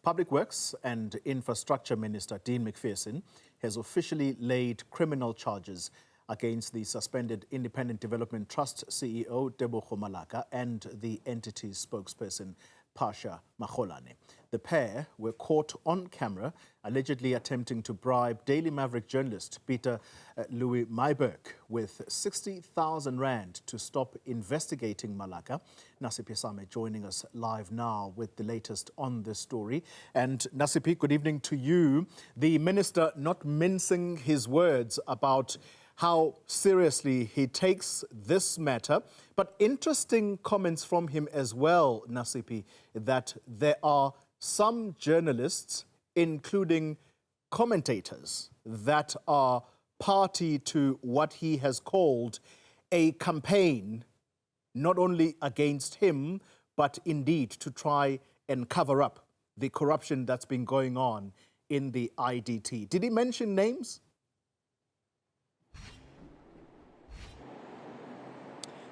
Public Works and Infrastructure Minister Dean Macpherson has officially laid criminal charges against the suspended Independent Development Trust CEO Tebogo Malaka and the entity's spokesperson Phasha Makgolane. The pair were caught on camera allegedly attempting to bribe Daily Maverick journalist Pieter-Louis Myburgh with 60,000 rand to stop investigating Malaka. Nasiphi Same joining us live now with the latest on this story. And Nasiphi, good evening to you. The minister not mincing his words about how seriously he takes this matter, but interesting comments from him as well, Nasiphi, that there are some journalists, including commentators, that are party to what he has called a campaign, not only against him, but indeed to try and cover up the corruption that's been going on in the IDT. Did he mention names?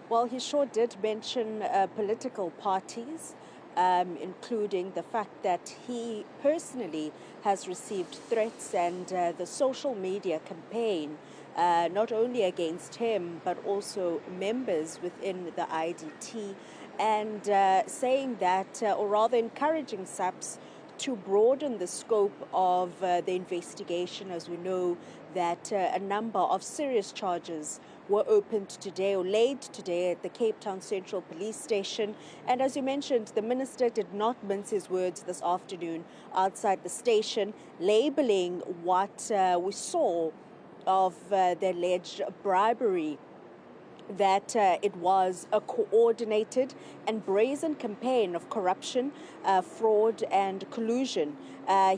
Well, he sure did mention political parties, including the fact that he personally has received threats and the social media campaign, not only against him, but also members within the IDT, and saying that, or rather encouraging SAPS to broaden the scope of the investigation, as we know that a number of serious charges were opened today or laid today at the Cape Town Central Police Station. And as you mentioned, the minister did not mince his words this afternoon outside the station, labeling what we saw of the alleged bribery, that it was a coordinated and brazen campaign of corruption, fraud and collusion.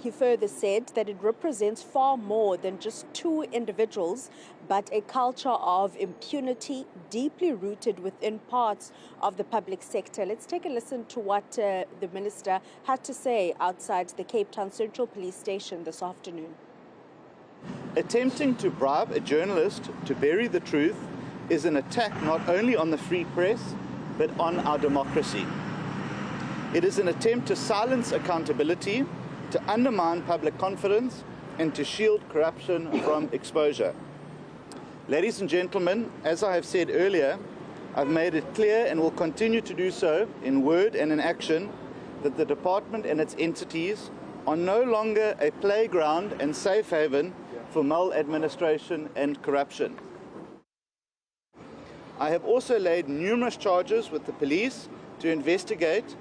He further said that it represents far more than just two individuals, but a culture of impunity deeply rooted within parts of the public sector. Let's take a listen to what the minister had to say outside the Cape Town Central Police Station this afternoon. Attempting to bribe a journalist to bury the truth is an attack not only on the free press, but on our democracy. It is an attempt to silence accountability, to undermine public confidence, and to shield corruption from exposure. Ladies and gentlemen, as I have said earlier, I've made it clear and will continue to do so in word and in action that the department and its entities are no longer a playground and safe haven for maladministration and corruption. I have also laid numerous charges with the police to investigate,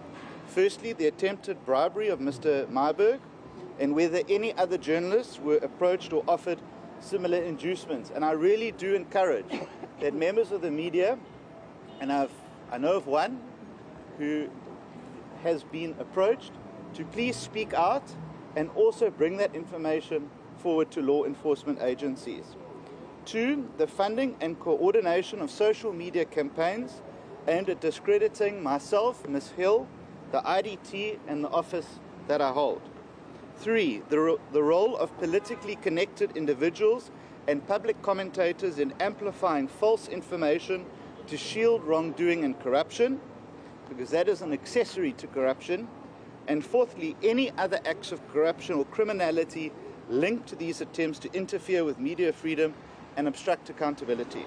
firstly, the attempted bribery of Mr. Myburgh and whether any other journalists were approached or offered similar inducements. And I really do encourage that members of the media, and I know of one who has been approached, to please speak out and also bring that information forward to law enforcement agencies. 2, the funding and coordination of social media campaigns aimed at discrediting myself, Ms. Hill, the IDT and the office that I hold. 3, the role of politically connected individuals and public commentators in amplifying false information to shield wrongdoing and corruption, because that is an accessory to corruption. And 4thly, any other acts of corruption or criminality linked to these attempts to interfere with media freedom and obstruct accountability.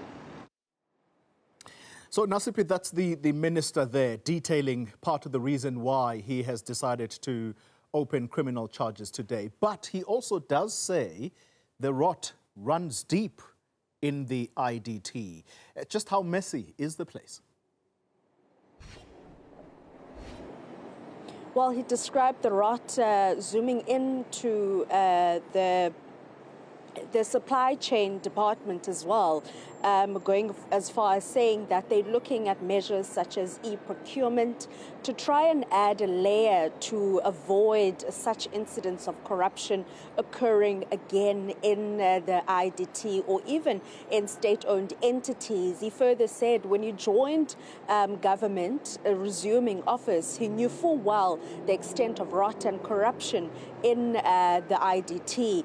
So, Nasiphi, that's the minister there detailing part of the reason why he has decided to open criminal charges today. But he also does say the rot runs deep in the IDT. Just how messy is the place? Well, he described the rot zooming into the supply chain department as well, going as far as saying that they're looking at measures such as e-procurement to try and add a layer to avoid such incidents of corruption occurring again in the IDT or even in state-owned entities. He further said when he joined government, resuming office, he knew full well the extent of rot and corruption in the IDT.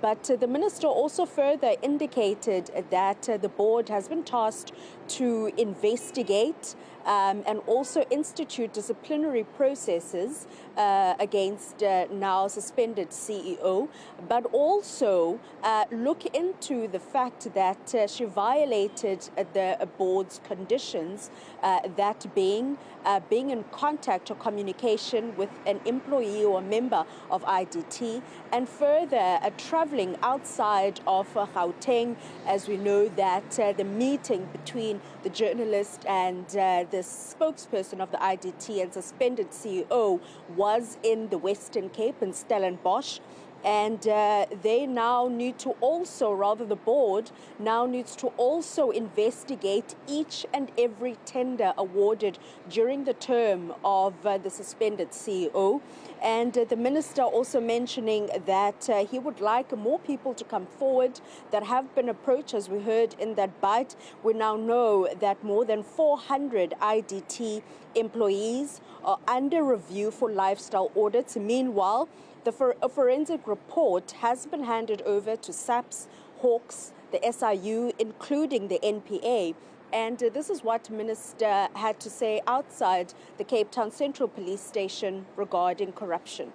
But the minister also further indicated that the board has been tasked to investigate and also institute disciplinary processes against now suspended CEO, but also look into the fact that she violated the board's conditions, that being in contact or communication with an employee or a member of IDT, and further traveling outside of Gauteng, as we know that the meeting between the journalist and the spokesperson of the IDT and suspended CEO was in the Western Cape in Stellenbosch. And they now need to also, rather the board now needs to also investigate each and every tender awarded during the term of the suspended CEO. And the minister also mentioning that he would like more people to come forward that have been approached, as we heard in that bite. We now know that more than 400 IDT employees are under review for lifestyle audits. Meanwhile, a forensic report has been handed over to SAPS, Hawks, the SIU, including the NPA. And this is what Minister had to say outside the Cape Town Central Police Station regarding corruption.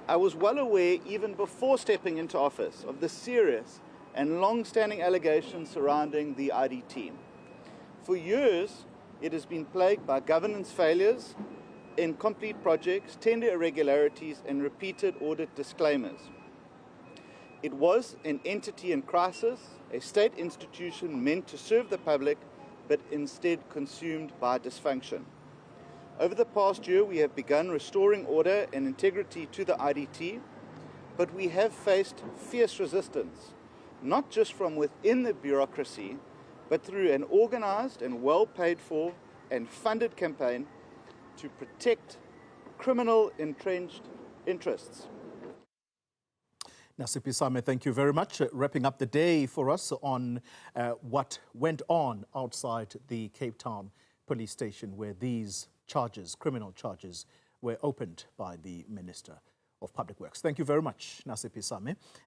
I was well aware, even before stepping into office, of the serious and long-standing allegations surrounding the IDT. For years, it has been plagued by governance failures, incomplete projects, tender irregularities, and repeated audit disclaimers. It was an entity in crisis, a state institution meant to serve the public, but instead consumed by dysfunction. Over the past year, we have begun restoring order and integrity to the IDT, but we have faced fierce resistance, not just from within the bureaucracy, but through an organized and well-paid-for and funded campaign to protect criminal entrenched interests. Nasiphi Same, thank you very much. Wrapping up the day for us on what went on outside the Cape Town police station, where these charges, criminal charges, were opened by the Minister of Public Works. Thank you very much, Nasiphi Same.